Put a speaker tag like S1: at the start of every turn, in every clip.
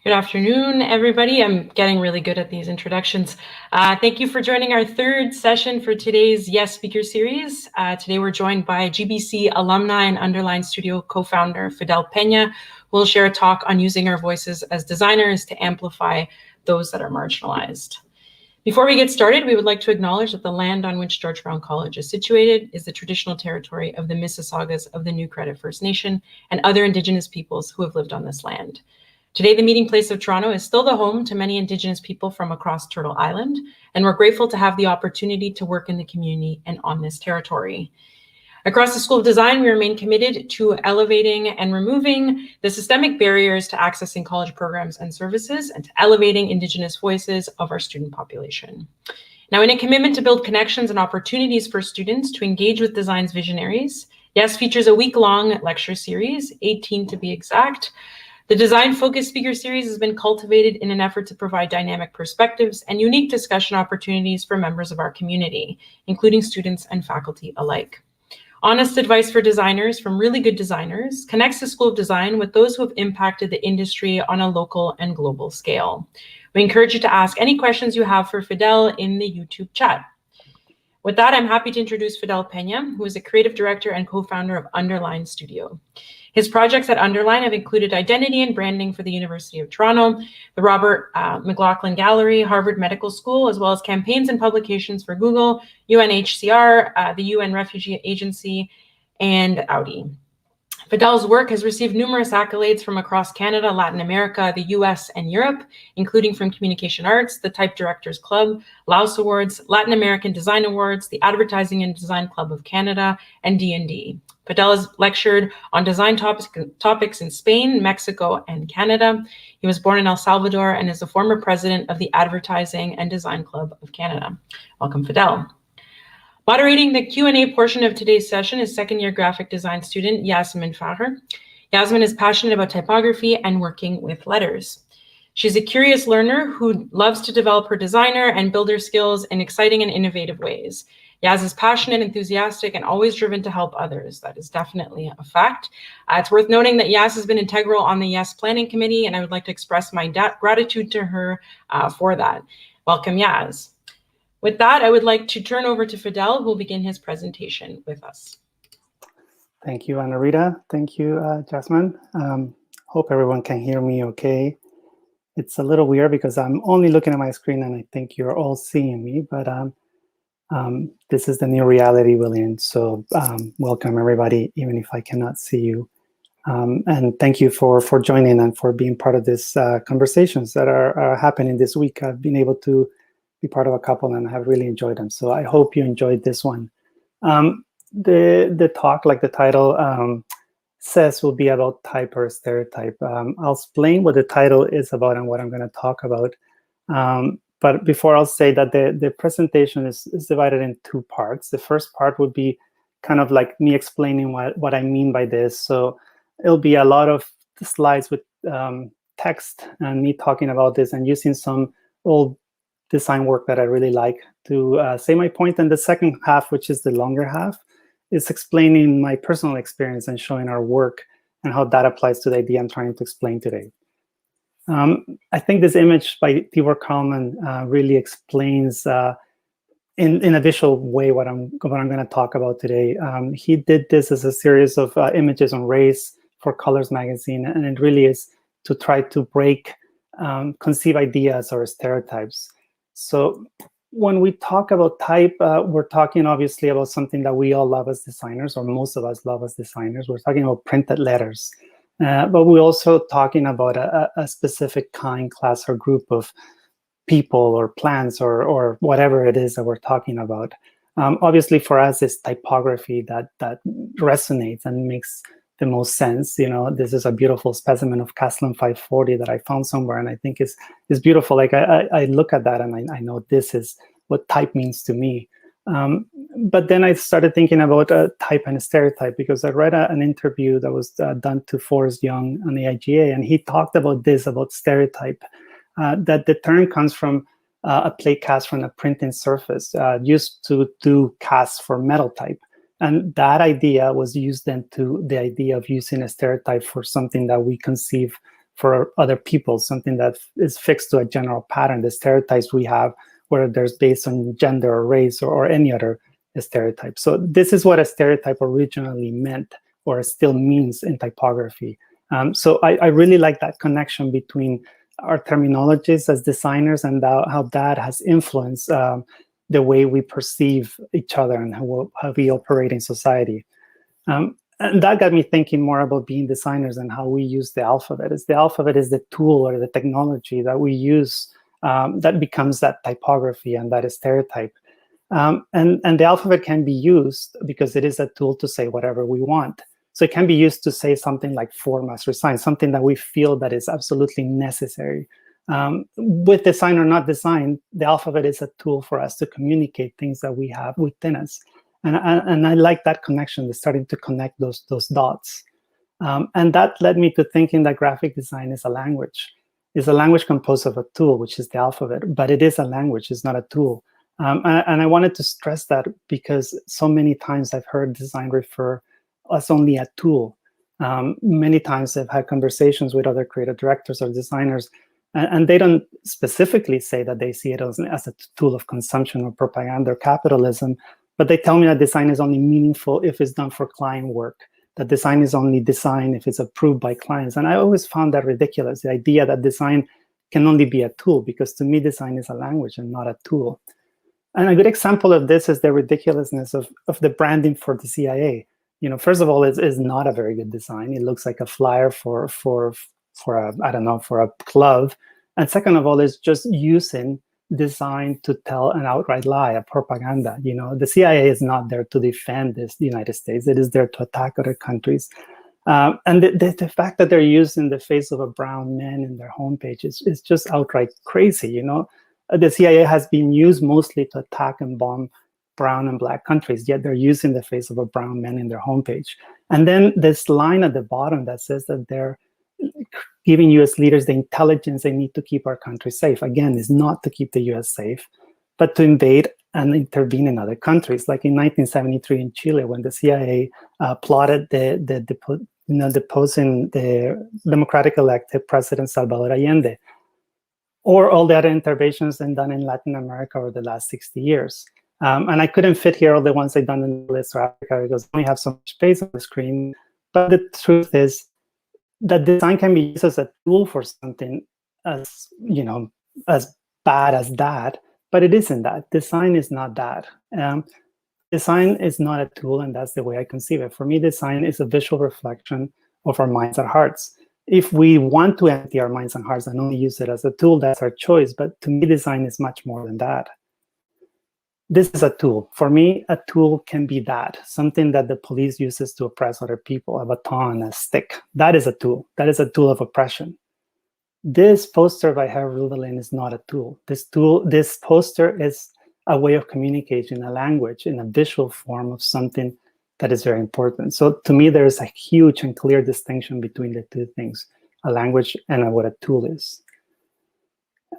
S1: Good afternoon, everybody. I'm getting really good at these introductions. Thank you for joining our third session for today's Yes Speaker Series. Today we're joined by GBC alumni and Underline Studio co-founder Fidel Peña, who will share a talk on using our voices as designers to amplify those that are marginalized. Before we get started, we would like to acknowledge that the land on which George Brown College is situated is the traditional territory of the Mississaugas of the New Credit First Nation and other Indigenous peoples who have lived on this land. Today, the meeting place of Toronto is still the home to many Indigenous people from across Turtle Island, and we're grateful to have the opportunity to work in the community and on this territory. Across the School of Design, we remain committed to elevating and removing the systemic barriers to accessing college programs and services and to elevating Indigenous voices of our student population. Now, in a commitment to build connections and opportunities for students to engage with design's visionaries, Yes features a week-long lecture series, 18 to be exact. The design-focused speaker series has been cultivated in an effort to provide dynamic perspectives and unique discussion opportunities for members of our community, including students and faculty alike. Honest advice for designers from really good designers connects the School of Design with those who have impacted the industry on a local and global scale. We encourage you to ask any questions you have for Fidel in the YouTube chat. With that, I'm happy to introduce Fidel Peña, who is a creative director and co-founder of Underline Studio. His projects at Underline have included identity and branding for the University of Toronto, the Robert McLaughlin Gallery, Harvard Medical School, as well as campaigns and publications for Google, UNHCR, the UN Refugee Agency, and Audi. Fidel's work has received numerous accolades from across Canada, Latin America, the US, and Europe, including from Communication Arts, the Type Directors Club, Laus Awards, Latin American Design Awards, the Advertising and Design Club of Canada, and D&AD. Fidel has lectured on design topics in Spain, Mexico, and Canada. He was born in El Salvador and is the former president of the Advertising and Design Club of Canada. Welcome, Fidel. Moderating the Q&A portion of today's session is second-year graphic design student Yasmin Faher. Yasmin is passionate about typography and working with letters. She's a curious learner who loves to develop her designer and builder skills in exciting and innovative ways. Yaz is passionate, enthusiastic, and always driven to help others. That is definitely a fact. It's worth noting that Yaz has been integral on the Yes Planning Committee, and I would like to express my gratitude to her for that. Welcome, Yaz. With that, I would like to turn over to Fidel, who will begin his presentation with us.
S2: Thank you, Ana Rita. Thank you, Jasmine. Hope everyone can hear me okay. It's a little weird because I'm only looking at my screen and I think you're all seeing me, but this is the new reality we're in. So welcome, everybody, even if I cannot see you. And thank you for joining and for being part of this conversations that are happening this week. I've been able to be part of a couple and I have really enjoyed them. So I hope you enjoyed this one. The talk, like the title says, will be about type or stereotype. I'll explain what the title is about and what I'm going to talk about. But before I'll say that the presentation is divided in two parts. The first part would be kind of like me explaining what I mean by this. So it'll be a lot of slides with text and me talking about this and using some old design work that I really like to say my point. And the second half, which is the longer half, is explaining my personal experience and showing our work and how that applies to the idea I'm trying to explain today. I think this image by Tibor Kalman really explains in a visual way what I'm going to talk about today. He did this as a series of images on race for Colors magazine, and it really is to try to break conceived ideas or stereotypes. So when we talk about type, we're talking obviously about something that we all love as designers, or most of us love as designers. We're talking about printed letters. But we're also talking about a specific kind, class, or group of people or plants or whatever it is that we're talking about. Obviously, for us, it's typography that resonates and makes the most sense. You know, this is a beautiful specimen of Caslin 540 that I found somewhere, and I think is beautiful. Like I look at that and I know this is what type means to me. But then I started thinking about type and stereotype because I read an interview that was done to Forrest Young on the IGA, and he talked about this, about stereotype, that the term comes from a plate cast from a printing surface used to do casts for metal type. And that idea was used then to the idea of using a stereotype for something that we conceive for other people, something that is fixed to a general pattern, the stereotypes we have, whether they're based on gender or race or any other stereotype. So this is what a stereotype originally meant, or still means in typography. So I really like that connection between our terminologies as designers and how that has influenced the way we perceive each other and how we operate in society. And that got me thinking more about being designers and how we use the alphabet. The alphabet is the tool or the technology that we use that becomes that typography and that stereotype. And the alphabet can be used because it is a tool to say whatever we want. So it can be used to say something like form as resign, something that we feel that is absolutely necessary. With design or not design, the alphabet is a tool for us to communicate things that we have within us. And I like that connection, starting to connect those dots. And that led me to thinking that graphic design is a language. It's a language composed of a tool, which is the alphabet, but it is a language, it's not a tool. And I wanted to stress that because so many times I've heard design refer as only a tool. Many times I've had conversations with other creative directors or designers, and they don't specifically say that they see it as a tool of consumption or propaganda or capitalism, but they tell me that design is only meaningful if it's done for client work, that design is only design if it's approved by clients. And I always found that ridiculous, the idea that design can only be a tool, because to me, design is a language and not a tool. And a good example of this is the ridiculousness of the branding for the CIA. First of all, it is not a very good design. It looks like a flyer for a club. And second of all, it's just using design to tell an outright lie, a propaganda. The CIA is not there to defend the United States. It is there to attack other countries. And the fact that they're using the face of a brown man in their homepage is just outright crazy. The CIA has been used mostly to attack and bomb brown and black countries, yet they're using the face of a brown man in their homepage. And then this line at the bottom that says that they're giving US leaders the intelligence they need to keep our country safe. Again, is not to keep the US safe, but to invade and intervene in other countries. Like in 1973 in Chile, when the CIA plotted deposing the democratic elected president Salvador Allende, or all the other interventions done in Latin America over the last 60 years. And I couldn't fit here all the ones I've done in the list for Africa because I only have so much space on the screen. But the truth is that design can be used as a tool for something as bad as that, but it isn't that. Design is not that. Design is not a tool, and that's the way I conceive it. For me, design is a visual reflection of our minds and hearts. If we want to empty our minds and hearts and only use it as a tool, that's our choice. But to me, design is much more than that. This is a tool. For me, a tool can be that, something that the police uses to oppress other people, a baton, a stick. That is a tool. That is a tool of oppression. This poster by Harold Rudelin is not a tool. This poster is a way of communicating, a language in a visual form of something that is very important. So to me, there is a huge and clear distinction between the two things, a language and what a tool is.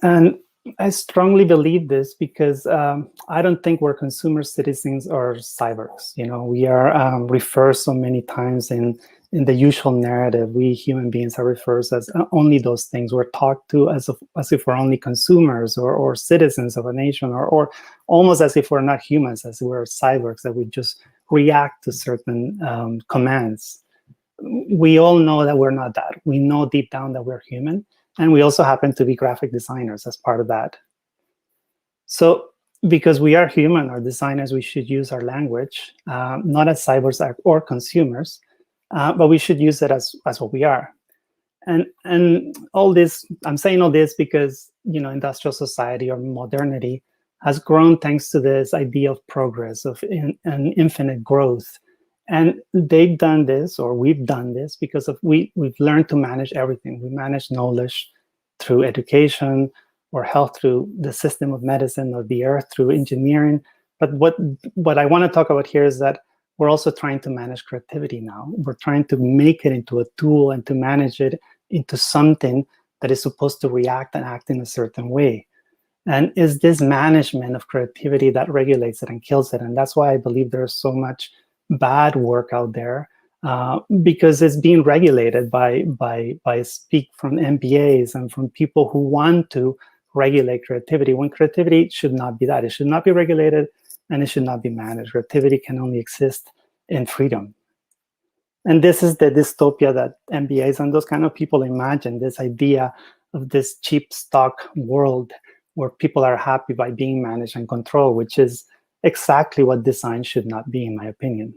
S2: And I strongly believe this because I don't think we're consumer citizens or cyborgs. We are referred so many times in the usual narrative. We human beings are referred as only those things. We're talked to as if we're only consumers or citizens of a nation, or almost as if we're not humans, as we're cyborgs, that we just react to certain commands. We all know that we're not that. We know deep down that we're human. And we also happen to be graphic designers as part of that. So because we are human or designers, we should use our language, not as cyborgs or consumers, but we should use it as what we are. And all this, I'm saying all this because, industrial society or modernity has grown thanks to this idea of progress, of an infinite growth. And they've done this, or we've done this, because we've learned to manage everything. We manage knowledge through education, or health through the system of medicine, or the earth through engineering. But what I want to talk about here is that we're also trying to manage creativity now. We're trying to make it into a tool and to manage it into something that is supposed to react and act in a certain way. And is this management of creativity that regulates it and kills it? And that's why I believe there's so much bad work out there because it's being regulated by speak from MBAs and from people who want to regulate creativity, when creativity should not be that. It should not be regulated, and it should not be managed. Creativity can only exist in freedom. And this is the dystopia that MBAs and those kind of people imagine, this idea of this cheap stock world where people are happy by being managed and controlled, which is exactly what design should not be, in my opinion.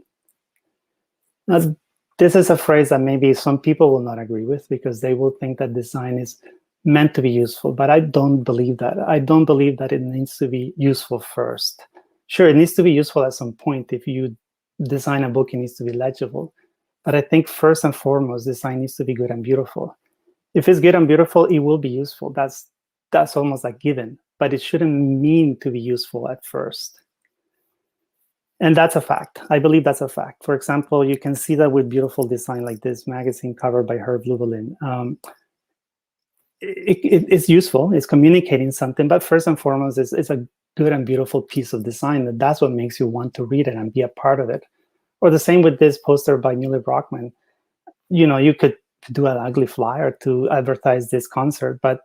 S2: Now, this is a phrase that maybe some people will not agree with, because they will think that design is meant to be useful, but I don't believe that. I don't believe that it needs to be useful first. Sure, it needs to be useful at some point. If you design a book, it needs to be legible. But I think first and foremost, design needs to be good and beautiful. If it's good and beautiful, it will be useful. That's almost a given, but it shouldn't mean to be useful at first. And that's a fact. I believe that's a fact. For example, you can see that with beautiful design like this magazine cover by Herb Lubalin. It's useful, it's communicating something, but first and foremost, it's a good and beautiful piece of design. That's what makes you want to read it and be a part of it. Or the same with this poster by Newly Brockman. You could do an ugly flyer to advertise this concert, but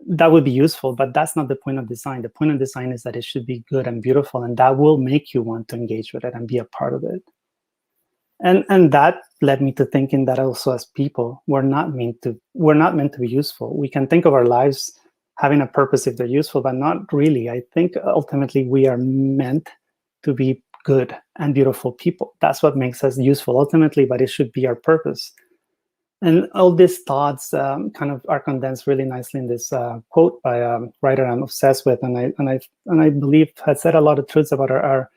S2: that would be useful, but that's not the point of design. The point of design is that it should be good and beautiful, and that will make you want to engage with it and be a part of it. And that led me to thinking that also as people, we're not meant to be useful. We can think of our lives having a purpose if they're useful, but not really. I think ultimately we are meant to be good and beautiful people. That's what makes us useful ultimately, but it should be our purpose. And all these thoughts kind of are condensed really nicely in this quote by a writer I'm obsessed with, and I believe has said a lot of truths about our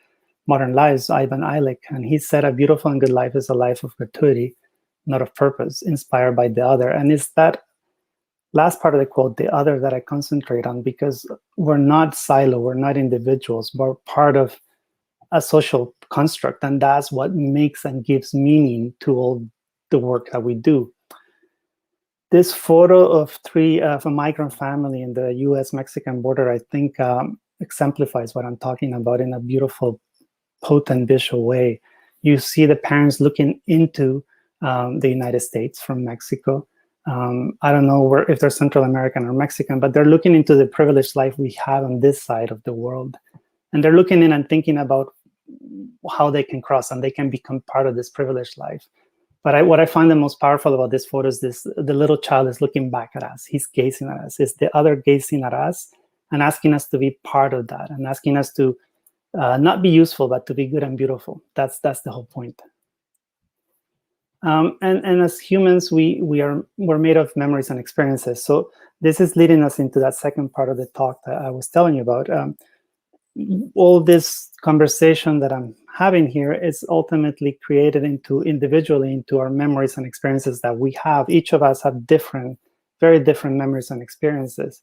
S2: modern lives, Ivan Illich. And he said, "A beautiful and good life is a life of gratuity, not of purpose, inspired by the other." And it's that last part of the quote, the other, that I concentrate on, because we're not silo, we're not individuals, we're part of a social construct, and that's what makes and gives meaning to all the work that we do. This photo of a migrant family in the US-Mexican border, I think exemplifies what I'm talking about in a beautiful, potent visual way. You see the parents looking into the United States from Mexico. I don't know if they're Central American or Mexican, but they're looking into the privileged life we have on this side of the world. And they're looking in and thinking about how they can cross and they can become part of this privileged life. But what I find the most powerful about this photo is the little child is looking back at us. He's gazing at us. It's the other gazing at us and asking us to be part of that, and asking us to not be useful, but to be good and beautiful. That's the whole point. And as humans, we're made of memories and experiences. So this is leading us into that second part of the talk that I was telling you about. All this conversation that I'm having here is ultimately created individually into our memories and experiences that we have. Each of us have very different memories and experiences,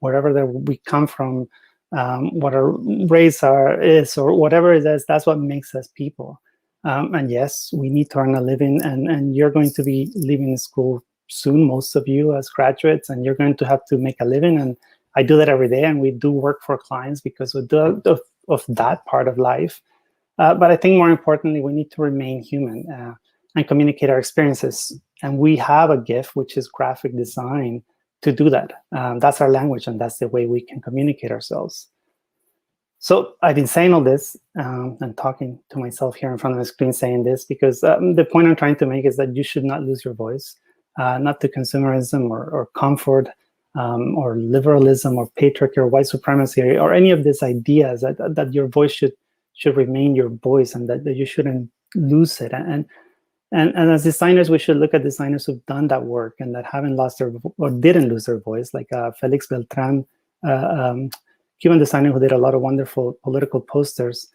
S2: wherever we come from, what our race is, or whatever it is. That's what makes us people. And yes, we need to earn a living, and you're going to be leaving school soon, most of you as graduates, and you're going to have to make a living. And I do that every day, and we do work for clients because of that part of life. But I think more importantly, we need to remain human and communicate our experiences. And we have a gift, which is graphic design, to do that. That's our language, and that's the way we can communicate ourselves. So I've been saying all this and talking to myself here in front of the screen saying this because the point I'm trying to make is that you should not lose your voice, not to consumerism or comfort, or liberalism or patriarchy or white supremacy or any of these ideas that your voice should remain your voice, and that you shouldn't lose it. And as designers, we should look at designers who've done that work and that haven't lost or didn't lose their voice, like Felix Beltran, Cuban designer who did a lot of wonderful political posters,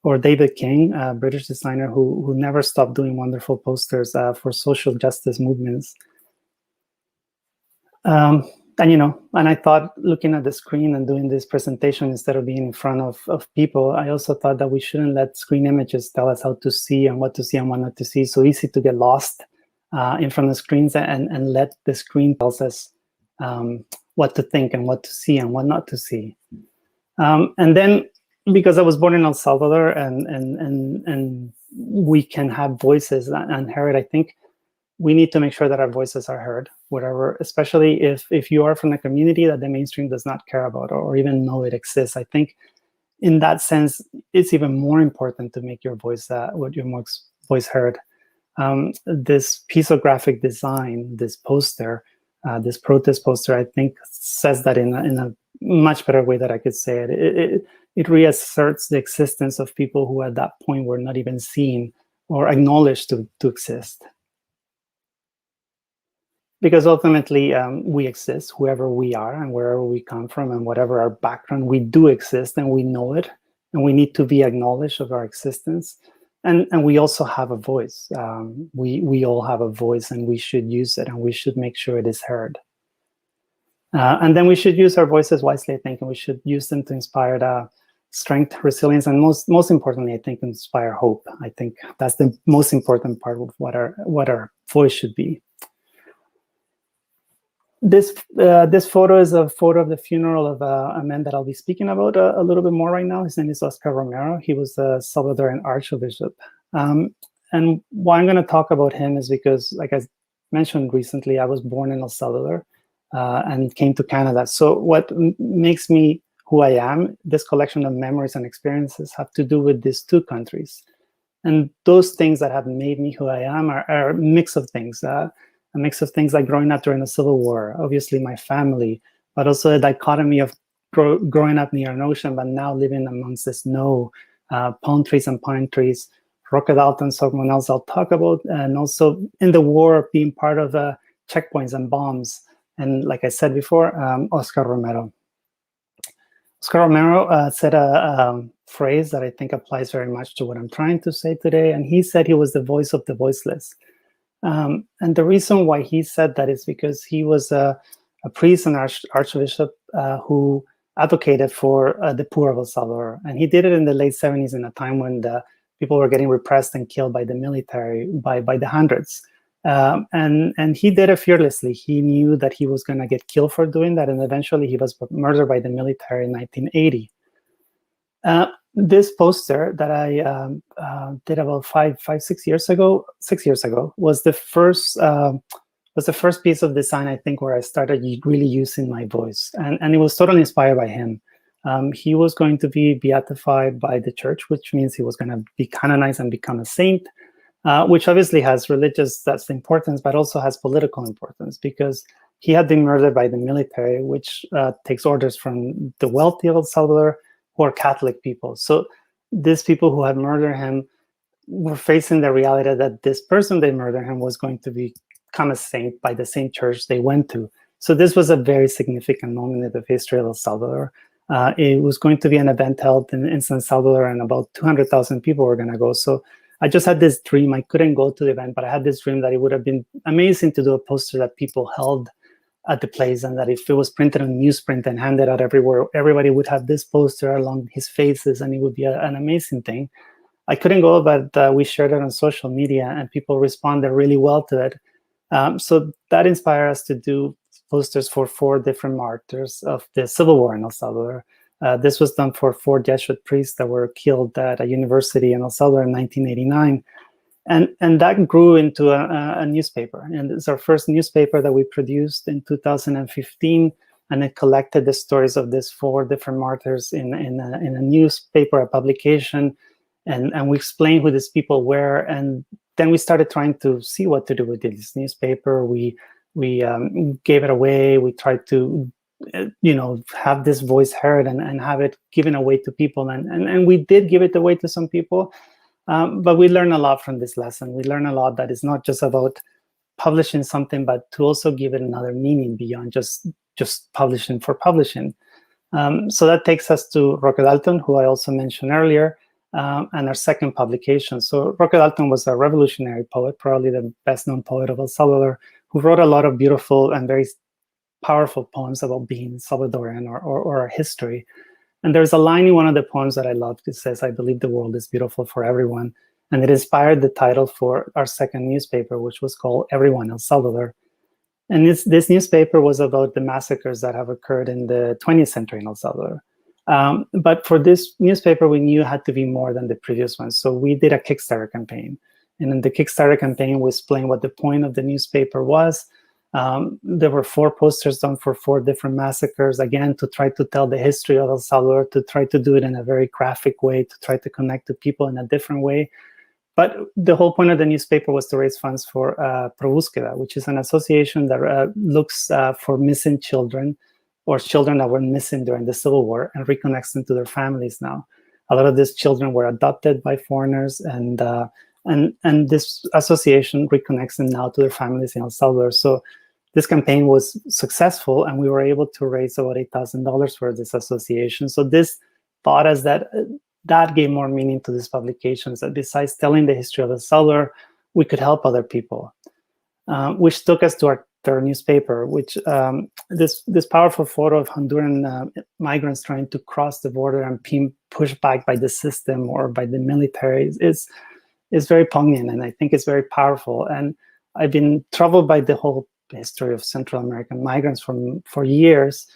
S2: or David King, a British designer who never stopped doing wonderful posters for social justice movements. And I thought, looking at the screen and doing this presentation instead of being in front of people, I also thought that we shouldn't let screen images tell us how to see and what to see and what not to see. So easy to get lost in front of screens and let the screen tells us what to think and what to see and what not to see. And then, because I was born in El Salvador and we can have voices unheard, I think we need to make sure that our voices are heard, whatever, especially if you are from a community that the mainstream does not care about or even know it exists. I think in that sense, it's even more important to make your voice voice heard. This piece of graphic design, this poster, this protest poster, I think says that in a much better way that I could say it. It reasserts the existence of people who at that point were not even seen or acknowledged to exist. Because ultimately, we exist, whoever we are and wherever we come from and whatever our background, we do exist and we know it, and we need to be acknowledged of our existence. And we also have a voice. We all have a voice, and we should use it, and we should make sure it is heard. And then we should use our voices wisely, I think, and we should use them to inspire strength, resilience, and most importantly, I think, inspire hope. I think that's the most important part of what our voice should be. This photo is a photo of the funeral of a man that I'll be speaking about a little bit more right now. His name is Oscar Romero. He was a Salvadoran archbishop. And why I'm going to talk about him is because, like I mentioned recently, I was born in El Salvador and came to Canada. So what makes me who I am, this collection of memories and experiences, have to do with these two countries. And those things that have made me who I am are a mix of things. A mix of things like growing up during the Civil War, obviously my family, but also a dichotomy of growing up near an ocean, but now living amongst the snow, palm trees and pine trees, Roque Dalton, someone else I'll talk about, and also in the war, being part of checkpoints and bombs. And like I said before, Oscar Romero. Oscar Romero said a phrase that I think applies very much to what I'm trying to say today, and he said he was the voice of the voiceless. And the reason why he said that is because he was a priest and archbishop who advocated for the poor of El Salvador. And he did it in the late 70s, in a time when the people were getting repressed and killed by the military by the hundreds. And he did it fearlessly. He knew that he was going to get killed for doing that. And eventually he was murdered by the military in 1980. This poster that I did about 6 years ago, was the first piece of design, I think, where I started really using my voice, and it was totally inspired by him. He was going to be beatified by the church, which means he was going to be canonized and become a saint, which obviously has religious importance, but also has political importance, because he had been murdered by the military, which takes orders from the wealthy of El Salvador, who are Catholic people. So these people who had murdered him were facing the reality that this person they murdered him was going to become a saint by the same church they went to. So this was a very significant moment in the history of El Salvador. It was going to be an event held in San Salvador, and about 200,000 people were going to go. So I just had this dream. I couldn't go to the event, but I had this dream that it would have been amazing to do a poster that people held at the place, and that if it was printed on newsprint and handed out everywhere, everybody would have this poster along his faces, and it would be an amazing thing. I couldn't go, but we shared it on social media, and people responded really well to it. So that inspired us to do posters for 4 different martyrs of the Civil War in El Salvador. This was done for 4 Jesuit priests that were killed at a university in El Salvador in 1989. And that grew into a newspaper. And it's our first newspaper that we produced in 2015. And it collected the stories of these 4 different martyrs in a newspaper, a publication. And we explained who these people were. And then we started trying to see what to do with this newspaper. We gave it away. We tried to have this voice heard and have it given away to people. And we did give it away to some people. But we learn a lot from this lesson. We learn a lot that it's not just about publishing something, but to also give it another meaning beyond just publishing for publishing. So that takes us to Roque Dalton, who I also mentioned earlier, and our second publication. So Roque Dalton was a revolutionary poet, probably the best-known poet of El Salvador, who wrote a lot of beautiful and very powerful poems about being Salvadorian or our history. And there's a line in one of the poems that I love. It says, "I believe the world is beautiful for everyone." And it inspired the title for our second newspaper, which was called Everyone El Salvador. And this newspaper was about the massacres that have occurred in the 20th century in El Salvador. But for this newspaper, we knew it had to be more than the previous one. So we did a Kickstarter campaign. And in the Kickstarter campaign, we explained what the point of the newspaper was. There were 4 posters done for 4 different massacres, again, to try to tell the history of El Salvador, to try to do it in a very graphic way, to try to connect to people in a different way. But the whole point of the newspaper was to raise funds for Pro Búsqueda, which is an association that looks for missing children or children that were missing during the Civil War and reconnects them to their families now. A lot of these children were adopted by foreigners, and this association reconnects them now to their families in El Salvador. So this campaign was successful, and we were able to raise about $8,000 for this association. So this taught us that gave more meaning to these publications, that besides telling the history of El Salvador, we could help other people, which took us to our third newspaper, which this powerful photo of Honduran migrants trying to cross the border and being pushed back by the system or by the military is very poignant, and I think it's very powerful. And I've been troubled by the whole history of Central American migrants for years,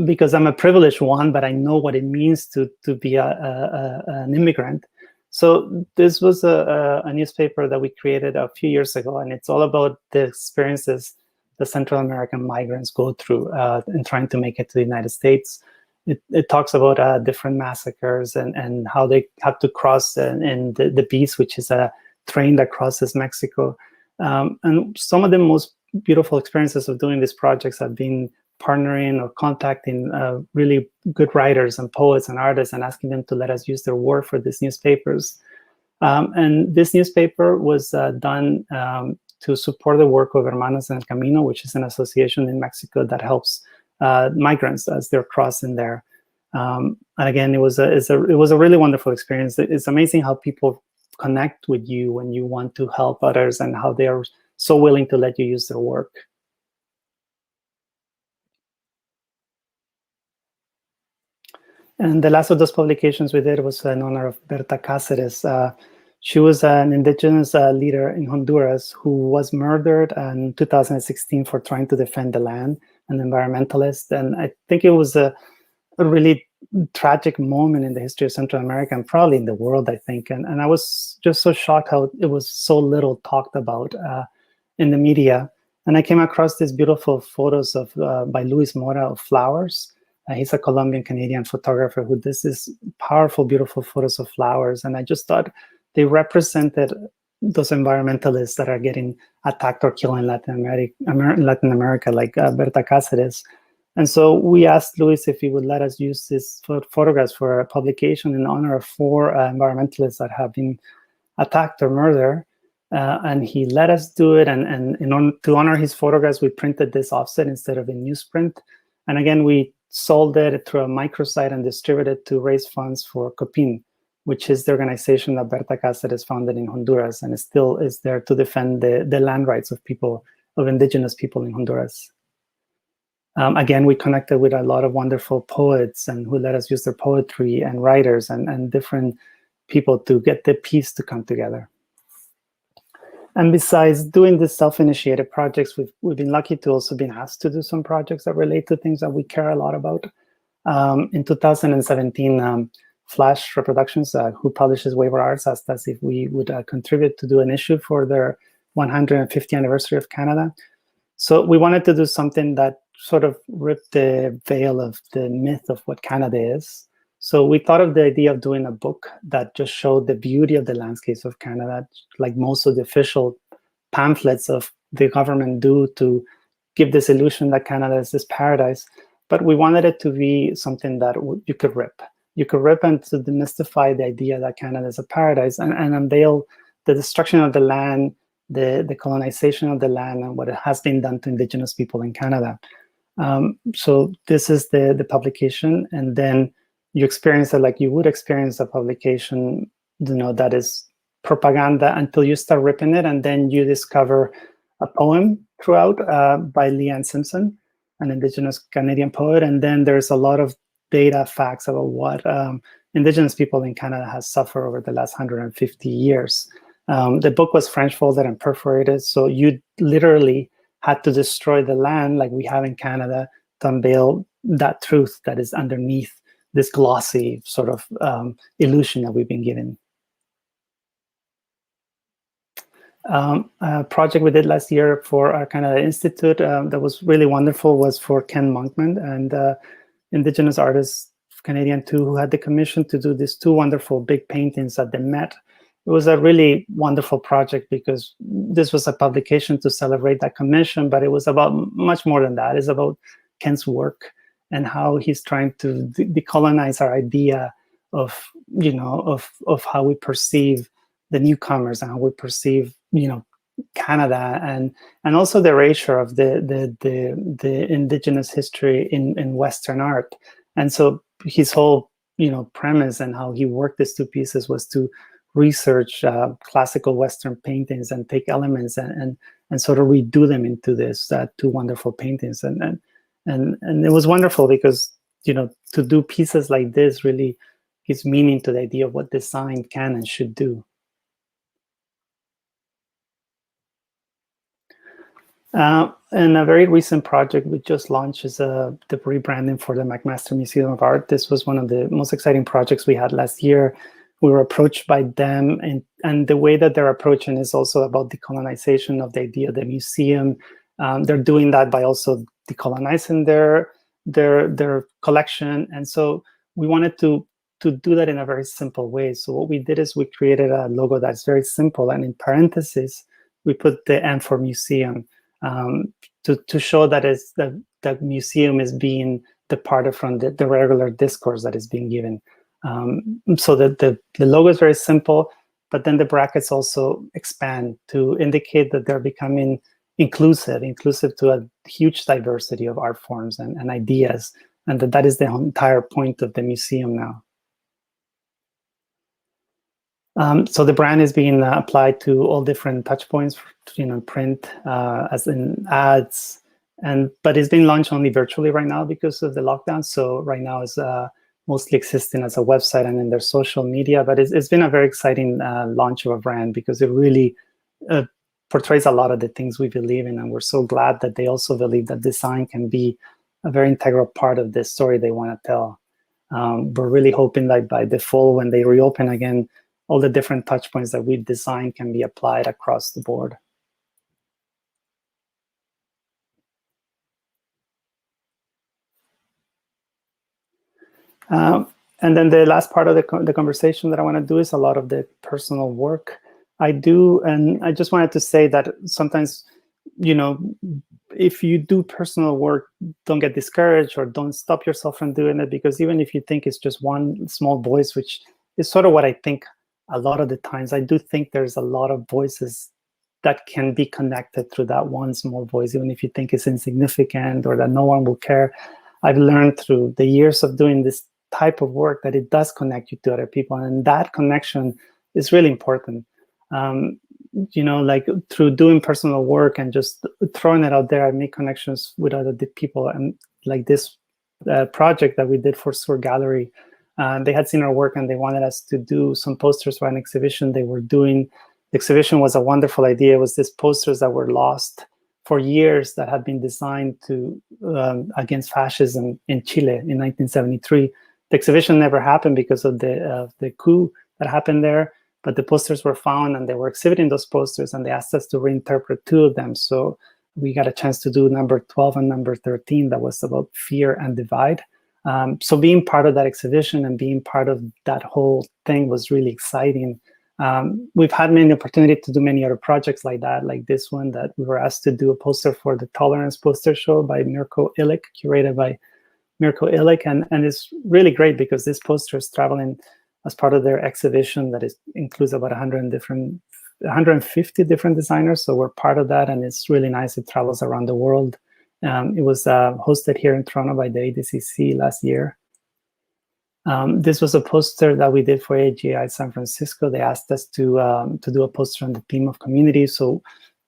S2: because I'm a privileged one, but I know what it means to be an immigrant. So this was a newspaper that we created a few years ago, and it's all about the experiences the Central American migrants go through in trying to make it to the United States. It talks about different massacres and how they have to cross in the Beast, which is a train that crosses Mexico. And some of the most beautiful experiences of doing these projects have been partnering or contacting really good writers and poets and artists and asking them to let us use their work for these newspapers. And this newspaper was done to support the work of Hermanos en el Camino, which is an association in Mexico that helps migrants as they're crossing there. And again, it was a really wonderful experience. It's amazing how people connect with you when you want to help others and how they are so willing to let you use their work. And the last of those publications we did was in honor of Berta Cáceres. She was an indigenous leader in Honduras who was murdered in 2016 for trying to defend the land, an environmentalist. And I think it was a really tragic moment in the history of Central America and probably in the world, I think. And I was just so shocked how it was so little talked about in the media. And I came across these beautiful photos by Luis Mora of flowers. He's a Colombian-Canadian photographer who does this powerful, beautiful photos of flowers. And I just thought they represented those environmentalists that are getting attacked or killed in Latin America, like Berta Cáceres. And so we asked Luis if he would let us use these photographs for a publication in honor of 4 environmentalists that have been attacked or murdered. And he let us do it. And to honor his photographs, we printed this offset instead of in newsprint. And again, we sold it through a microsite and distributed it to raise funds for COPIN, which is the organization that Berta Cáceres founded in Honduras, and it still is there to defend the land rights of indigenous people in Honduras. Again, we connected with a lot of wonderful poets and who let us use their poetry, and writers and different people to get the piece to come together. And besides doing these self-initiated projects, we've been lucky to also been asked to do some projects that relate to things that we care a lot about. In 2017, Flash Reproductions, who publishes Waiver Arts, asked us if we would contribute to do an issue for their 150th anniversary of Canada. So we wanted to do something that sort of ripped the veil of the myth of what Canada is. So we thought of the idea of doing a book that just showed the beauty of the landscapes of Canada, like most of the official pamphlets of the government do to give this illusion that Canada is this paradise. But we wanted it to be something that you could rip. You could rip and to demystify the idea that Canada is a paradise and unveil the destruction of the land, the colonization of the land, and what has been done to indigenous people in Canada. So this is the publication, and then you experience it like you would experience a publication, that is propaganda until you start ripping it, and then you discover a poem throughout by Leanne Simpson, an indigenous Canadian poet, and then there's a lot of data, facts about what indigenous people in Canada has suffered over the last 150 years. The book was French folded and perforated, so you literally had to destroy the land like we have in Canada to unveil that truth that is underneath this glossy sort of illusion that we've been given. A project we did last year for our Canada Institute that was really wonderful was for Ken Monkman and Indigenous artist, Canadian too, who had the commission to do these 2 wonderful big paintings at the Met. It was a really wonderful project because this was a publication to celebrate that commission, but it was about much more than that. It's about Ken's work and how he's trying to decolonize our idea of, of how we perceive the newcomers and how we perceive, Canada, and also the erasure of the Indigenous history in Western art. And so his whole, premise and how he worked these 2 pieces was to research classical Western paintings and take elements and sort of redo them into this 2 wonderful paintings. And it was wonderful because, to do pieces like this really gives meaning to the idea of what design can and should do. And a very recent project we just launched is the rebranding for the McMaster Museum of Art. This was one of the most exciting projects we had last year. We were approached by them, and the way that they're approaching is also about decolonization of the idea of the museum. They're doing that by also decolonizing their collection, and so we wanted to do that in a very simple way. So what we did is we created a logo that's very simple, and in parentheses we put the M for museum. To show that the museum is being departed from the regular discourse that is being given. So that the logo is very simple, but then the brackets also expand to indicate that they're becoming inclusive to a huge diversity of art forms and ideas, and that is the entire point of the museum now. So the brand is being applied to all different touch points, print, as in ads, but it's being launched only virtually right now because of the lockdown. So right now it's mostly existing as a website and in their social media, but it's been a very exciting launch of a brand because it really portrays a lot of the things we believe in, and we're so glad that they also believe that design can be a very integral part of the story they want to tell. We're really hoping that by the fall, when they reopen again, all the different touch points that we've designed can be applied across the board. And then the last part of the conversation that I want to do is a lot of the personal work I do. And I just wanted to say that sometimes, if you do personal work, don't get discouraged or don't stop yourself from doing it, because even if you think it's just one small voice, which is sort of what I think a lot of the times, I do think there's a lot of voices that can be connected through that one small voice, even if you think it's insignificant or that no one will care. I've learned through the years of doing this type of work that it does connect you to other people, and that connection is really important. Like through doing personal work and just throwing it out there, I make connections with other people. And like this project that we did for Sur Gallery, they had seen our work and they wanted us to do some posters for an exhibition they were doing. The exhibition was a wonderful idea. It was these posters that were lost for years that had been designed to against fascism in Chile in 1973. The exhibition never happened because of the coup that happened there, but the posters were found and they were exhibiting those posters, and they asked us to reinterpret 2 of them. So we got a chance to do number 12 and number 13 that was about fear and divide. So being part of that exhibition and being part of that whole thing was really exciting. We've had many opportunities to do many other projects like that, like this one that we were asked to do a poster for the Tolerance Poster Show by Mirko Ilic, curated by Mirko Ilic, and it's really great because this poster is traveling as part of their exhibition that includes about 150 different designers. So we're part of that, and it's really nice. It travels around the world. It was hosted here in Toronto by the ADCC last year. This was a poster that we did for AGI San Francisco. They asked us to do a poster on the theme of community. So,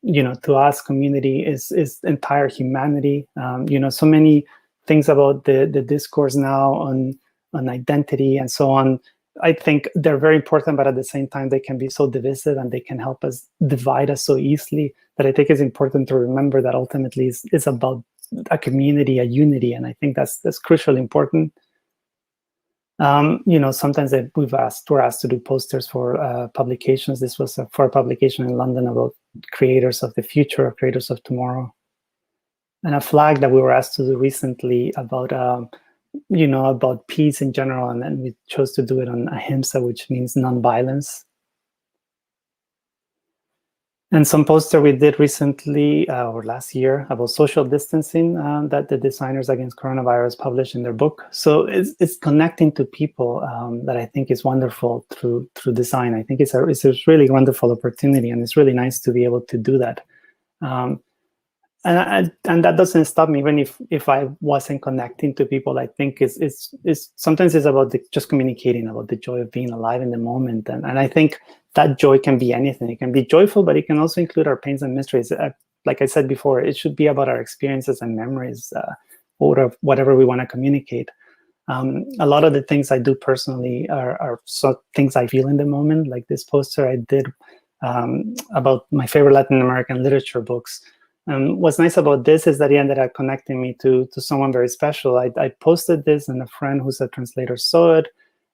S2: to us, community is entire humanity. So many things about the discourse now on identity and so on. I think they're very important, but at the same time, they can be so divisive and they can help us divide us so easily that I think it's important to remember that ultimately it's about a community, a unity, and I think that's crucially important. Sometimes we're asked to do posters for publications. This was for a publication in London about creators of the future, creators of tomorrow. And a flag that we were asked to do recently about, about peace in general, and then we chose to do it on ahimsa, which means non-violence. And some poster we did recently or last year about social distancing that the Designers Against Coronavirus published in their book. So it's connecting to people that I think is wonderful through design. I think it's a really wonderful opportunity, and it's really nice to be able to do that. And that doesn't stop me, even if I wasn't connecting to people. I think it's sometimes it's about just communicating about the joy of being alive in the moment, and I think that joy can be anything. It can be joyful, but it can also include our pains and mysteries. Like I said before, it should be about our experiences and memories, or whatever we want to communicate. A lot of the things I do personally are things I feel in the moment. Like this poster I did about my favorite Latin American literature books. What's nice about this is that it ended up connecting me to someone very special. I posted this, and a friend who's a translator saw it,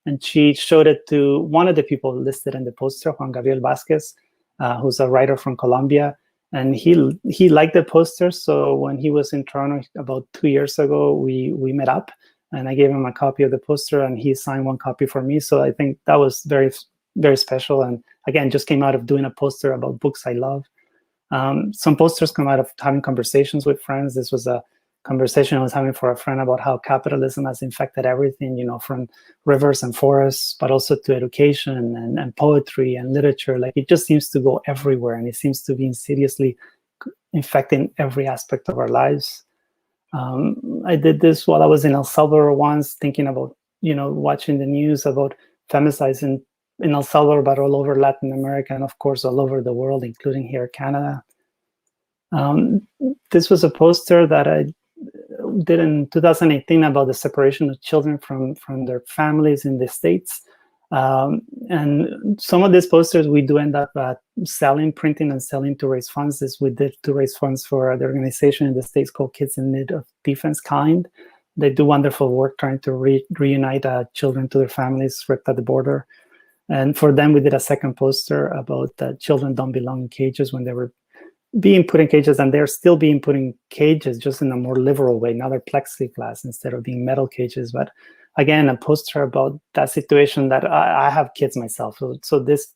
S2: and she showed it to one of the people listed in the poster, Juan Gabriel Vázquez, who's a writer from Colombia. And he liked the poster. So when he was in Toronto about 2 years ago, we met up, and I gave him a copy of the poster, and he signed one copy for me. So I think that was very, very special. And again, just came out of doing a poster about books I love. Some posters come out of having conversations with friends. This was a conversation I was having for a friend about how capitalism has infected everything, from rivers and forests, but also to education and poetry and literature. Like, it just seems to go everywhere, and it seems to be insidiously infecting every aspect of our lives. I did this while I was in El Salvador once, thinking about, watching the news about femicide in El Salvador, but all over Latin America, and of course all over the world, including here, Canada. This was a poster that I did in 2018 about the separation of children from their families in the States. And some of these posters we do end up printing and selling to raise funds. This we did to raise funds for the organization in the States called Kids in Need of Defense Kind. They do wonderful work trying to reunite children to their families ripped at the border. And for them, we did a second poster about that children don't belong in cages when they were being put in cages, and they're still being put in cages, just in a more liberal way. Now they're plexiglass instead of being metal cages. But again, a poster about that situation that I have kids myself. So this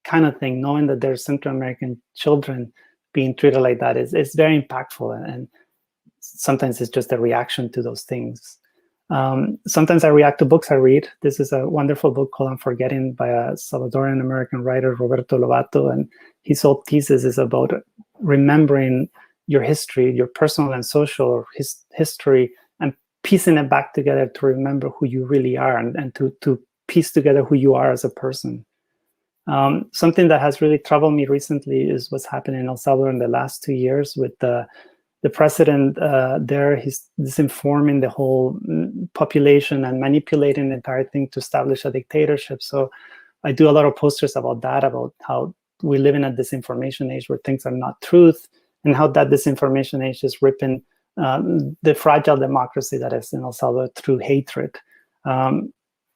S2: kind of thing, knowing that there's Central American children being treated like that is very impactful. And sometimes it's just a reaction to those things. Sometimes I react to books I read. This is a wonderful book called Unforgetting by a Salvadorian American writer, Roberto Lobato, and his whole thesis is about remembering your history, your personal and social history, and piecing it back together to remember who you really are, and to piece together who you are as a person. Something that has really troubled me recently is what's happening in El Salvador in the last 2 years with the president there. He's disinforming the whole population and manipulating the entire thing to establish a dictatorship. So I do a lot of posters about that, about how we live in a disinformation age where things are not truth, and how that disinformation age is ripping the fragile democracy that is in El Salvador through hatred.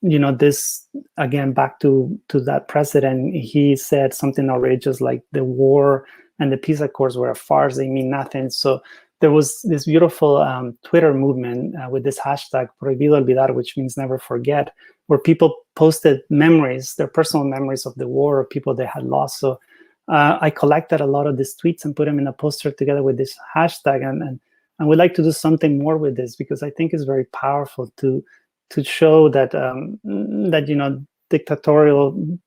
S2: This, again, back to that president, he said something outrageous like the war and the peace accords were a farce, they mean nothing. So there was this beautiful Twitter movement with this hashtag Prohibido Olvidar, which means never forget, where people posted memories, their personal memories of the war, or people they had lost. So I collected a lot of these tweets and put them in a poster together with this hashtag, and we'd like to do something more with this, because I think it's very powerful to show that that dictatorial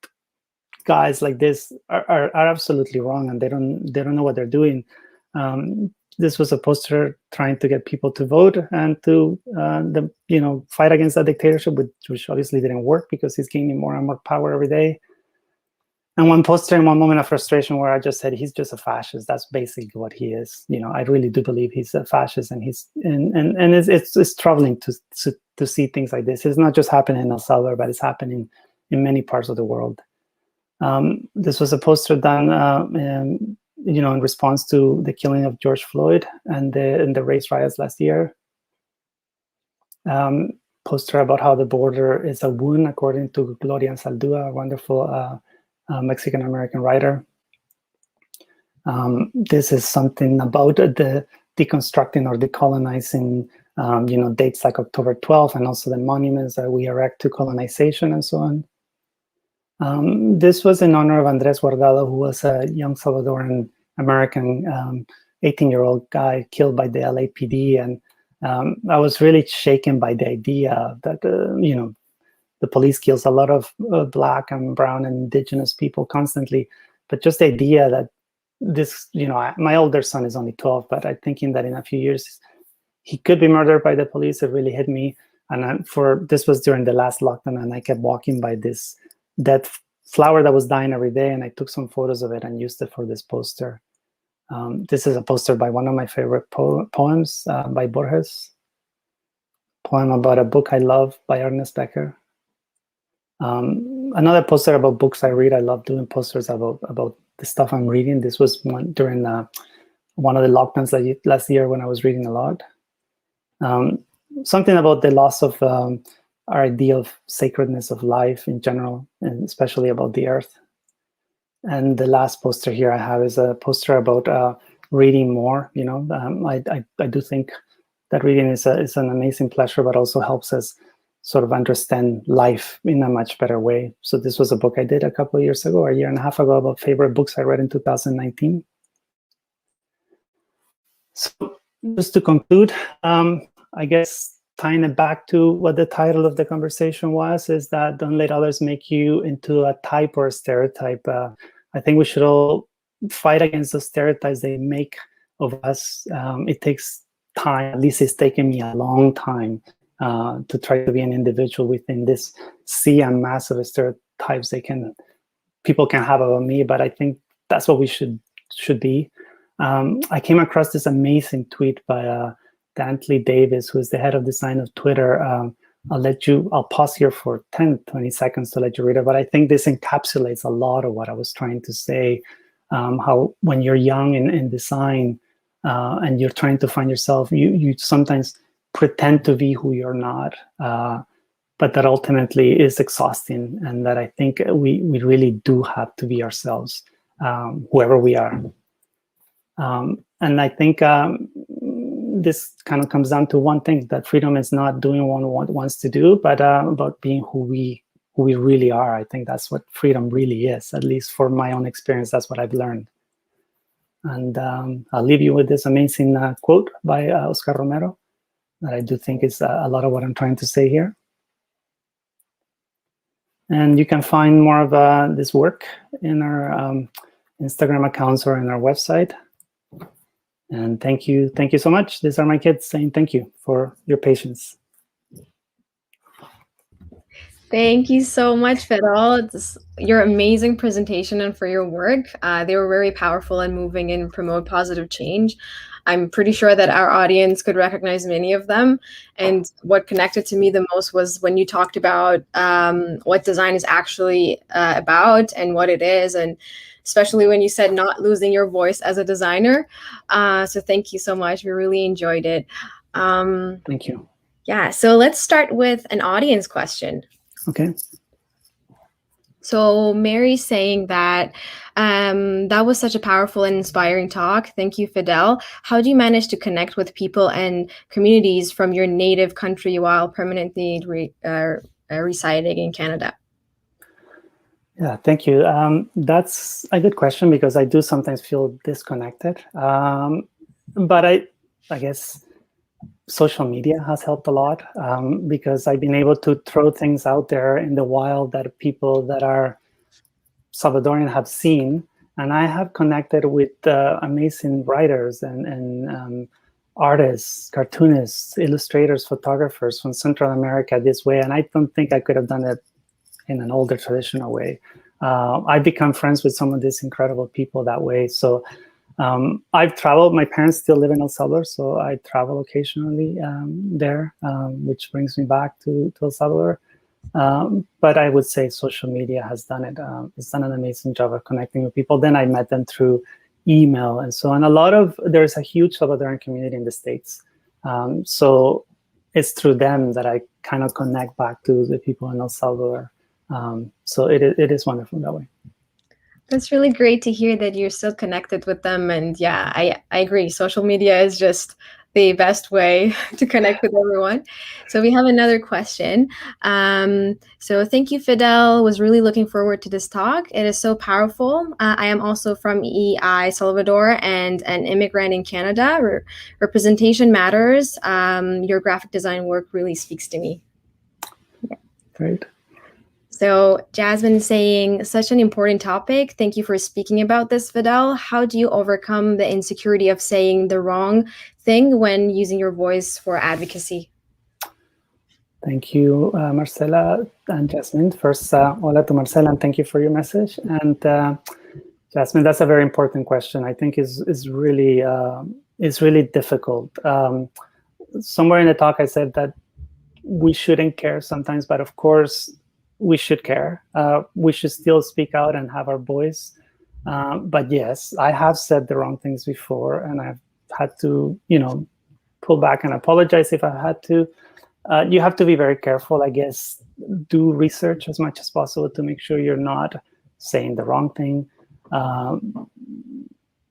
S2: guys like this are absolutely wrong, and they don't know what they're doing. This was a poster trying to get people to vote and to fight against that dictatorship, which obviously didn't work because he's gaining more and more power every day. And one poster in one moment of frustration where I just said, he's just a fascist. That's basically what he is. I really do believe he's a fascist, and it's troubling to see things like this. It's not just happening in El Salvador, but it's happening in many parts of the world. This was a poster done in response to the killing of George Floyd and the race riots last year. Poster about how the border is a wound, according to Gloria Saldúa, a wonderful Mexican-American writer. This is something about the deconstructing or decolonizing, dates like October 12th, and also the monuments that we erect to colonization and so on. This was in honor of Andrés Guardado, who was a young Salvadoran American 18-year-old guy killed by the LAPD. And I was really shaken by the idea that, the police kills a lot of Black and brown and indigenous people constantly. But just the idea that this, my older son is only 12, but I'm thinking that in a few years, he could be murdered by the police. It really hit me. And this was during the last lockdown, and I kept walking by this dead flower that was dying every day, and I took some photos of it and used it for this poster. This is a poster by one of my favorite poems by Borges, poem about a book I love by Ernest Becker. Another poster about books I read. I love doing posters about the stuff I'm reading. This was one during one of the lockdowns last year when I was reading a lot. Something about the loss of our idea of sacredness of life in general, and especially about the earth. And the last poster here I have is a poster about reading more. I do think that reading is an amazing pleasure, but also helps us sort of understand life in a much better way. So this was a book I did a couple of years ago, or a year and a half ago, about favorite books I read in 2019. So just to conclude, I guess tying it back to what the title of the conversation was, is that don't let others make you into a type or a stereotype. I think we should all fight against the stereotypes they make of us. It takes time. At least it's taken me a long time to try to be an individual within this sea and mass of stereotypes people can have about me. But I think that's what we should be. I came across this amazing tweet by Dantley Davis, who is the head of design of Twitter. I'll pause here for 10, 20 seconds to let you read it. But I think this encapsulates a lot of what I was trying to say. How when you're young in design and you're trying to find yourself, you sometimes pretend to be who you're not. But that ultimately is exhausting. And that I think we really do have to be ourselves, whoever we are. And I think this kind of comes down to one thing, that freedom is not doing what one wants to do, but about being who we really are. I think that's what freedom really is, at least for my own experience. That's what I've learned. And I'll leave you with this amazing quote by Oscar Romero that I do think is a lot of what I'm trying to say here. And you can find more of this work in our Instagram accounts or in our website. And thank you so much. These are my kids saying thank you for your patience.
S3: Thank you so much, Fidel. Your amazing presentation and for your work. They were very powerful and moving and promote positive change. I'm pretty sure that our audience could recognize many of them. And what connected to me the most was when you talked about what design is actually about and what it is, and especially when you said not losing your voice as a designer. So thank you so much. We really enjoyed it.
S2: Thank you.
S3: Yeah, so let's start with an audience question.
S2: Okay.
S3: So Mary's saying that that was such a powerful and inspiring talk. Thank you, Fidel. How do you manage to connect with people and communities from your native country while permanently residing in Canada?
S2: Yeah, thank you. That's a good question, because I do sometimes feel disconnected. But I guess social media has helped a lot, because I've been able to throw things out there in the wild that people that are Salvadorian have seen. And I have connected with amazing writers and artists, cartoonists, illustrators, photographers from Central America this way. And I don't think I could have done it in an older traditional way. I've become friends with some of these incredible people that way. So I've traveled. My parents still live in El Salvador, so I travel occasionally there, which brings me back to El Salvador. But I would say social media has done it. It's done an amazing job of connecting with people. Then I met them through email, and so on. There's a huge Salvadoran community in the States. So it's through them that I kind of connect back to the people in El Salvador. So it is wonderful that way.
S3: That's really great to hear that you're still connected with them. And yeah, I agree. Social media is just the best way to connect with everyone. So we have another question. So thank you, Fidel. Was really looking forward to this talk. It is so powerful. I am also from EI Salvador and an immigrant in Canada. Representation matters. Your graphic design work really speaks to me.
S2: Yeah. Great.
S3: So Jasmine saying, such an important topic. Thank you for speaking about this, Fidel. How do you overcome the insecurity of saying the wrong thing when using your voice for advocacy?
S2: Thank you, Marcela and Jasmine. First, hola to Marcela, and thank you for your message. And Jasmine, that's a very important question. I think is really difficult. Somewhere in the talk, I said that we shouldn't care sometimes, but of course, we should care. We should still speak out and have our voice. But yes, I have said the wrong things before, and I've had to, pull back and apologize if I had to. You have to be very careful, I guess. Do research as much as possible to make sure you're not saying the wrong thing.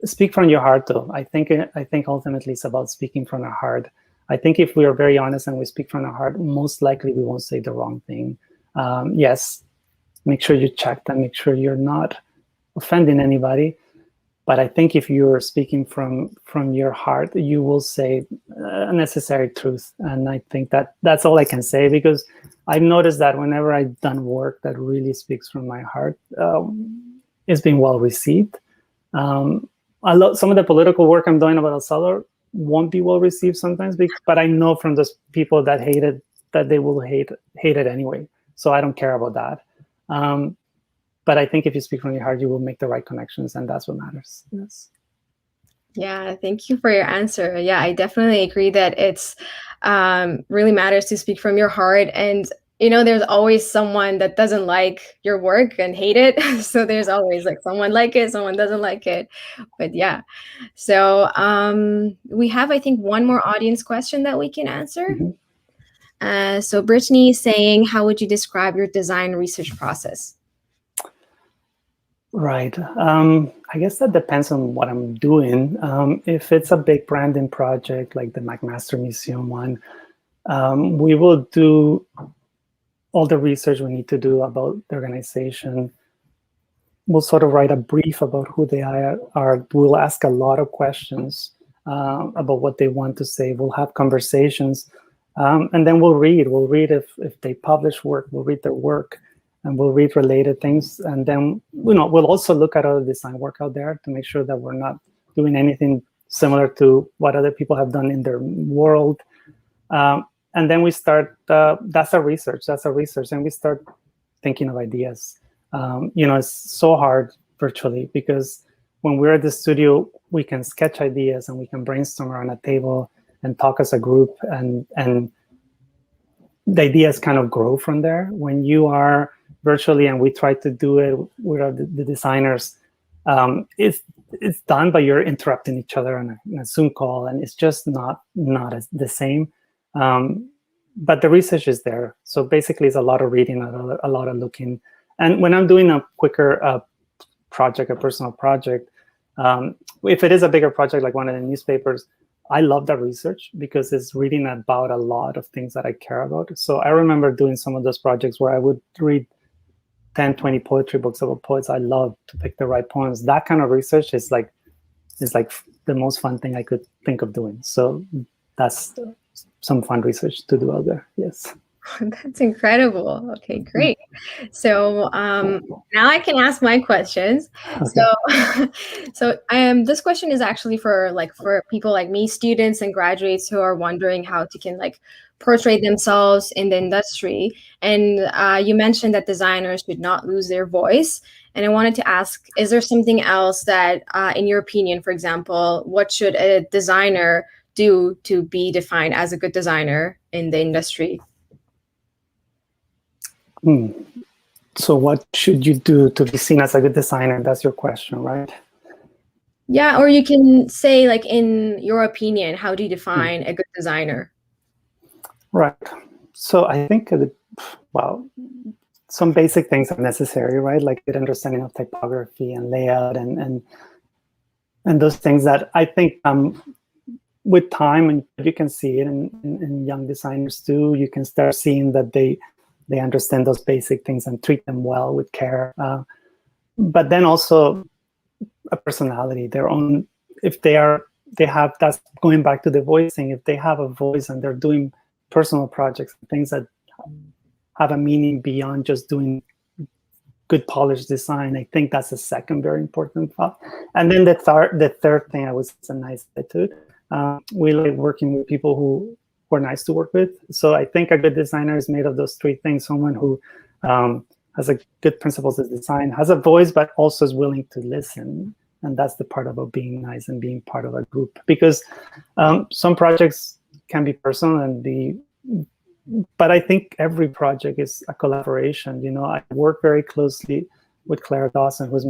S2: Speak from your heart, though. I think ultimately it's about speaking from our heart. I think if we are very honest and we speak from our heart, most likely we won't say the wrong thing. Yes, make sure you check that, make sure you're not offending anybody. But I think if you're speaking from your heart, you will say a necessary truth. And I think that's all I can say, because I've noticed that whenever I've done work that really speaks from my heart, it's been well received. Some of the political work I'm doing about El Salvador won't be well received sometimes, but I know from those people that hate it, that they will hate it anyway. So I don't care about that. But I think if you speak from your heart, you will make the right connections, and that's what matters. Yes.
S3: Yeah, thank you for your answer. Yeah, I definitely agree that it's really matters to speak from your heart. And, there's always someone that doesn't like your work and hate it. So there's always like someone like it, someone doesn't like it. But yeah, so we have, I think, one more audience question that we can answer. Mm-hmm. So Brittany is saying, how would you describe your design research process?
S2: Right. I guess that depends on what I'm doing. If it's a big branding project like the McMaster Museum one, we will do all the research we need to do about the organization. We'll sort of write a brief about who they are. We'll ask a lot of questions about what they want to say. We'll have conversations, and then we'll read. We'll read if they publish work. We'll read their work. And we'll read related things, and then we'll also look at other design work out there to make sure that we're not doing anything similar to what other people have done in their world. And then we start. That's our research, and we start thinking of ideas. It's so hard virtually, because when we're at the studio, we can sketch ideas and we can brainstorm around a table and talk as a group, and the ideas kind of grow from there. When you are virtually, and we try to do it with the designers, it's done, but you're interrupting each other on a Zoom call, and it's just not as the same. But the research is there. So basically, it's a lot of reading, a lot of looking. And when I'm doing a quicker project, a personal project, if it is a bigger project like one of the newspapers, I love that research because it's reading about a lot of things that I care about. So I remember doing some of those projects where I would read 10, 20 poetry books about poets I love to pick the right poems. That kind of research is like the most fun thing I could think of doing. So that's some fun research to do out there. Yes.
S3: That's incredible. Okay, great. So now I can ask my questions. Okay. So this question is actually for people like me, students and graduates who are wondering how to can portray themselves in the industry. And you mentioned that designers should not lose their voice. And I wanted to ask, is there something else that, in your opinion, for example, what should a designer do to be defined as a good designer in the industry?
S2: So what should you do to be seen as a good designer? That's your question, right?
S3: Yeah, or you can say, like, in your opinion, how do you define a good designer?
S2: Right. So I think, well, some basic things are necessary, right? Like good understanding of typography and layout and those things that I think with time, and you can see it in young designers too, you can start seeing that they understand those basic things and treat them well with care. But then also a personality, their own, if they have, that's going back to the voicing, if they have a voice and they're doing personal projects, things that have a meaning beyond just doing good polished design, I think that's the second very important thought. And then the third thing I was a nice attitude. We like working with people who are nice to work with. So I think a good designer is made of those three things. Someone who has a good principles of design, has a voice, but also is willing to listen. And that's the part about being nice and being part of a group. Because some projects can be personal and but I think every project is a collaboration. You know, I work very closely with Claire Dawson, who's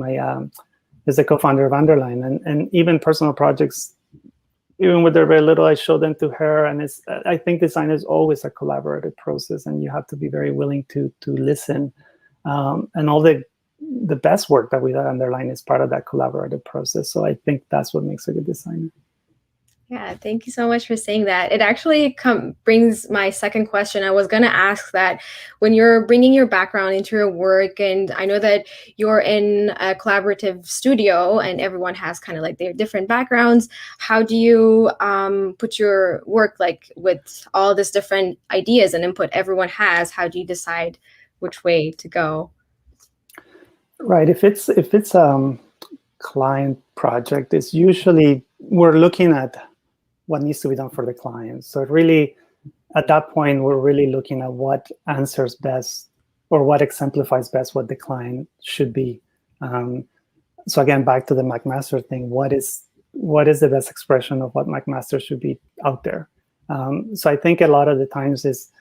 S2: is the co-founder of Underline, and even personal projects, even when they're very little, I show them to her. And I think design is always a collaborative process, and you have to be very willing to listen. And all the best work that we do at Underline is part of that collaborative process. So I think that's what makes a good designer.
S3: Yeah, thank you so much for saying that. It actually brings my second question. I was going to ask that when you're bringing your background into your work, and I know that you're in a collaborative studio and everyone has kind of like their different backgrounds, how do you put your work, like with all this different ideas and input everyone has, how do you decide which way to go?
S2: Right. If it's client project, it's usually we're looking at what needs to be done for the client. So really, at that point, we're really looking at what answers best or what exemplifies best what the client should be. So again, back to the McMaster thing, what is the best expression of what McMaster should be out there? So I think a lot of the times it's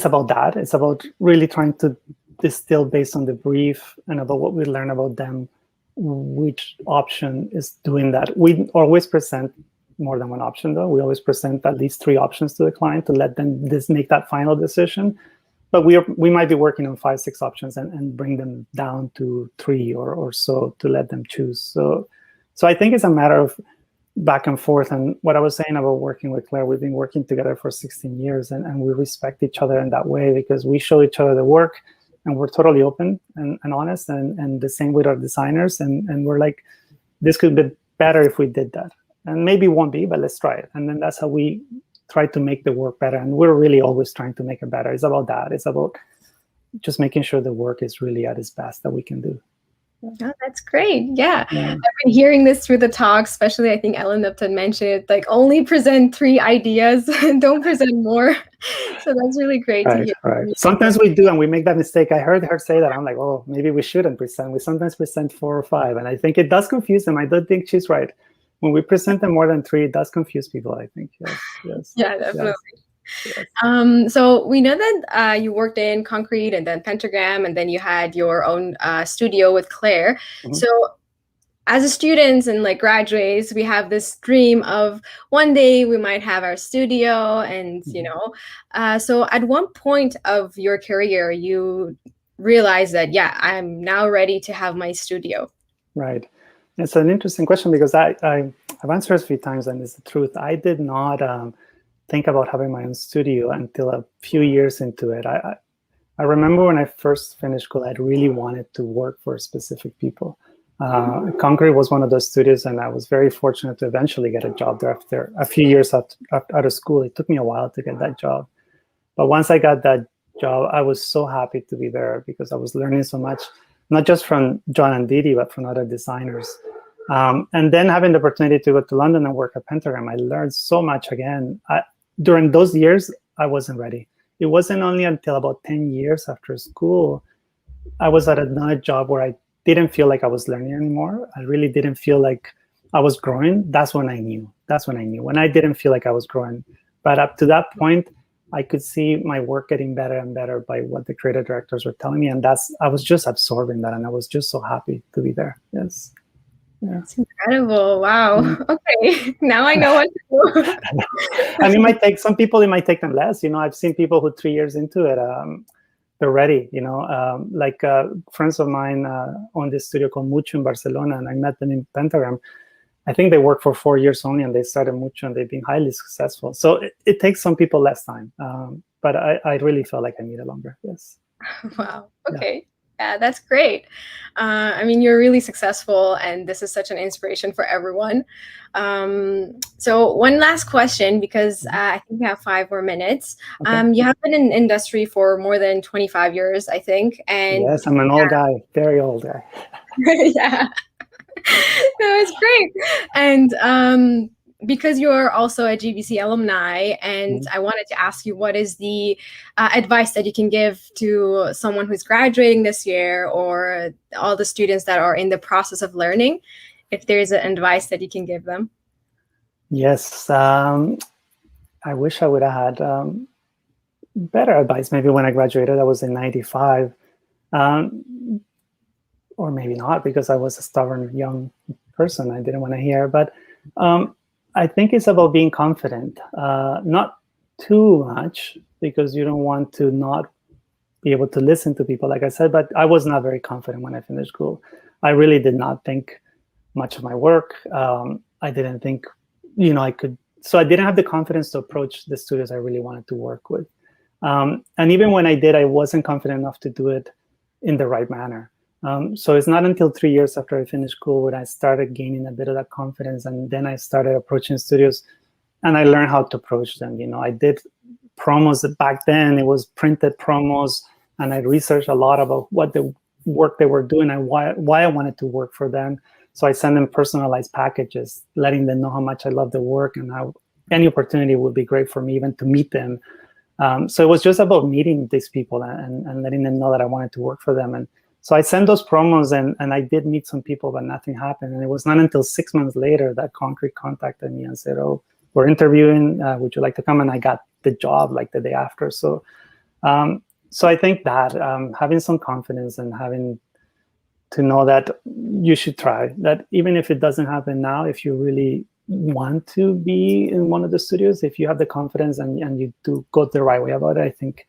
S2: about that. It's about really trying to distill based on the brief and about what we learn about them, which option is doing that. We always present more than one option, though. We always present at least 3 options to the client to let them make that final decision. But we might be working on 5, 6 options and bring them down to 3 or so to let them choose. So I think it's a matter of back and forth. And what I was saying about working with Claire, we've been working together for 16 years, and we respect each other in that way because we show each other the work. And we're totally open and honest, and the same with our designers. And we're like, this could be better if we did that. And maybe it won't be, but let's try it. And then that's how we try to make the work better. And we're really always trying to make it better. It's about that. It's about just making sure the work is really at its best that we can do.
S3: Oh, that's great. Yeah. I've been hearing this through the talk, especially I think Ellen Upton mentioned it, like only present 3 ideas, don't present more. So that's really great to hear.
S2: Right. Sometimes we do, and we make that mistake. I heard her say that. I'm like, oh, maybe we shouldn't present. We sometimes present 4 or 5. And I think it does confuse them. I don't think she's right. When we present them more than 3, it does confuse people, I think. Yes.
S3: Yeah, definitely. Yes. So we know that you worked in Concrete and then Pentagram, and then you had your own studio with Claire. Mm-hmm. So as students and like graduates, we have this dream of one day we might have our studio, and you know, so at one point of your career, you realize that, yeah, I'm now ready to have my studio.
S2: Right. It's an interesting question because I've answered it a few times, and it's the truth. I did not think about having my own studio until a few years into it. I remember when I first finished school, I really wanted to work for specific people. Concrete was one of those studios, and I was very fortunate to eventually get a job there after a few years out of school. It took me a while to get that job. But once I got that job, I was so happy to be there because I was learning so much, not just from John and Didi, but from other designers. And then having the opportunity to go to London and work at Pentagram, I learned so much again. During those years, I wasn't ready. It wasn't only until about 10 years after school, I was at another job where I didn't feel like I was learning anymore. I really didn't feel like I was growing. That's when I knew. When I didn't feel like I was growing. But up to that point, I could see my work getting better and better by what the creative directors were telling me. And I was just absorbing that. And I was just so happy to be there. Yes.
S3: That's incredible. Wow. Okay. Now I know what to do.
S2: And it might take some people, it might take them less. I've seen people who 3 years into it, they're ready, like friends of mine own this studio called Mucho in Barcelona, and I met them in Pentagram. I think they worked for 4 years only, and they started Mucho, and they've been highly successful. So it takes some people less time, but I really felt like I needed longer. Yes.
S3: Wow. Okay. Yeah, that's great. I mean, you're really successful, and this is such an inspiration for everyone. So one last question, because I think we have 5 more minutes.
S2: Okay.
S3: You have been in industry for more than 25 years, I think. And
S2: yes, I'm an old guy, very old guy.
S3: Yeah. No, it's great. And because you're also a GBC alumni, and I wanted to ask you, what is the advice that you can give to someone who's graduating this year, or all the students that are in the process of learning, if there's an advice that you can give them?
S2: Yes. I wish I would have had better advice. Maybe when I graduated, I was in 95. Or maybe not, because I was a stubborn young person. I didn't want to hear. But I think it's about being confident, not too much, because you don't want to not be able to listen to people, like I said. But I was not very confident when I finished school. I really did not think much of my work. I didn't think, I could. So I didn't have the confidence to approach the studios I really wanted to work with. And even when I did, I wasn't confident enough to do it in the right manner. So it's not until 3 years after I finished school when I started gaining a bit of that confidence, and then I started approaching studios, and I learned how to approach them. I did promos back then. It was printed promos, and I researched a lot about what the work they were doing and why I wanted to work for them. So I sent them personalized packages, letting them know how much I love the work and how any opportunity would be great for me, even to meet them. So it was just about meeting these people and letting them know that I wanted to work for them. And so I sent those promos, and I did meet some people, but nothing happened. And it was not until 6 months later that Concrete contacted me and said, "Oh, we're interviewing. Would you like to come?" And I got the job like the day after. So I think that having some confidence and having to know that you should try, that even if it doesn't happen now, if you really want to be in one of the studios, if you have the confidence and you do go the right way about it, I think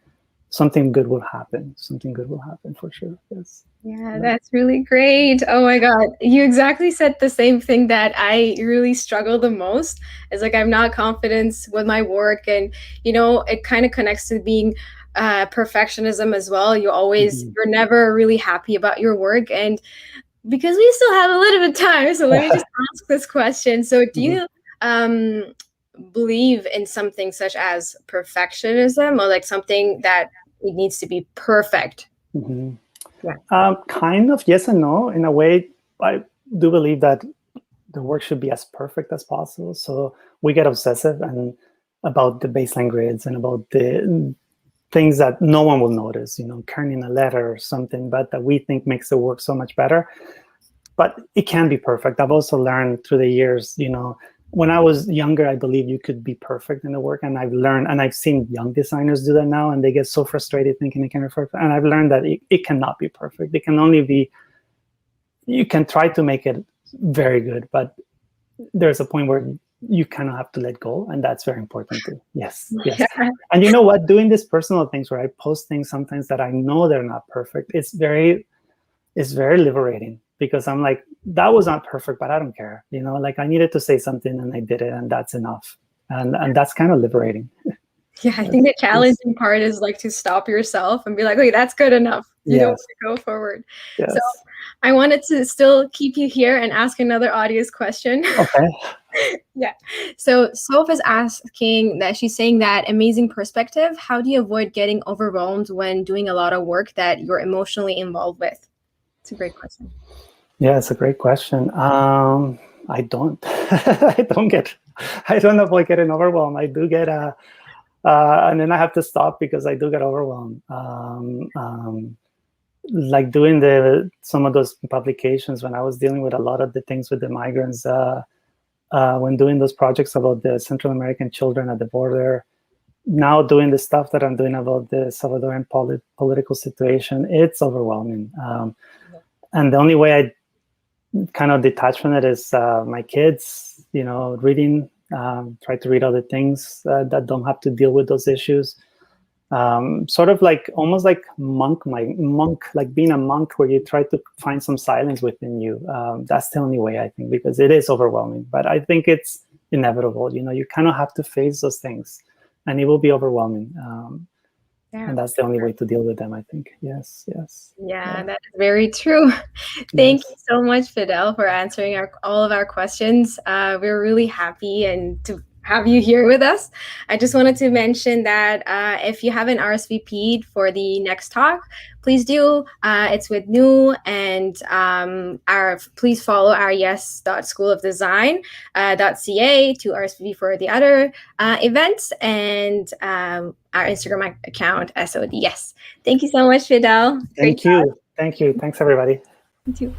S2: something good will happen. Something good will happen for sure. Yes.
S3: Yeah, that's really great. Oh my God. You exactly said the same thing that I really struggle the most. It's like I'm not confident with my work. And, it kind of connects to being perfectionism as well. You're never really happy about your work. And because we still have a little bit of time, so let me just ask this question. So do you believe in something such as perfectionism, or like something that it needs to be perfect?
S2: Yeah. Kind of yes and no. In a way, I do believe that the work should be as perfect as possible. So we get obsessive and about the baseline grids and about the things that no one will notice, turning a letter or something, but that we think makes the work so much better. But it can be perfect. I've also learned through the years, when I was younger, I believed you could be perfect in the work. And I've learned, and I've seen young designers do that now, and they get so frustrated thinking it can be perfect. And I've learned that it cannot be perfect. It can only be, you can try to make it very good, but there's a point where you kind of have to let go. And that's very important too. Yes. And you know what? Doing these personal things where I post things sometimes that I know they're not perfect, it's very liberating. Because I'm like, that was not perfect, but I don't care. Like I needed to say something and I did it, and that's enough. And that's kind of liberating.
S3: Yeah, I think the challenging part is like to stop yourself and be like, okay, that's good enough. You don't want to go forward.
S2: Yes.
S3: So I wanted to still keep you here and ask another audience question.
S2: Okay.
S3: Yeah. So Soph is asking that, she's saying that amazing perspective. How do you avoid getting overwhelmed when doing a lot of work that you're emotionally involved with? It's a great question.
S2: Yeah, it's a great question. I don't. I don't avoid getting overwhelmed. I do get and then I have to stop because I do get overwhelmed. Like doing some of those publications when I was dealing with a lot of the things with the migrants, when doing those projects about the Central American children at the border, now doing the stuff that I'm doing about the Salvadoran political situation, it's overwhelming. And the only way kind of detached from it is my kids, reading, try to read other things that don't have to deal with those issues. Sort of like almost like like being a monk, where you try to find some silence within you. That's the only way, I think, because it is overwhelming. But I think it's inevitable. You kind of have to face those things, and it will be overwhelming. And that's the only way to deal with them, I think. Yes.
S3: Yeah, that is very true. Thank you so much, Fidel, for answering all of our questions. We're really happy and to have you here with us. I just wanted to mention that if you haven't RSVP'd for the next talk, please do. It's with New, and please follow our yes.schoolofdesign.ca to RSVP for the other events, and our Instagram account, SOD. Yes. Thank you so much, Fidel.
S2: Thank you. Thanks, everybody.
S3: You too.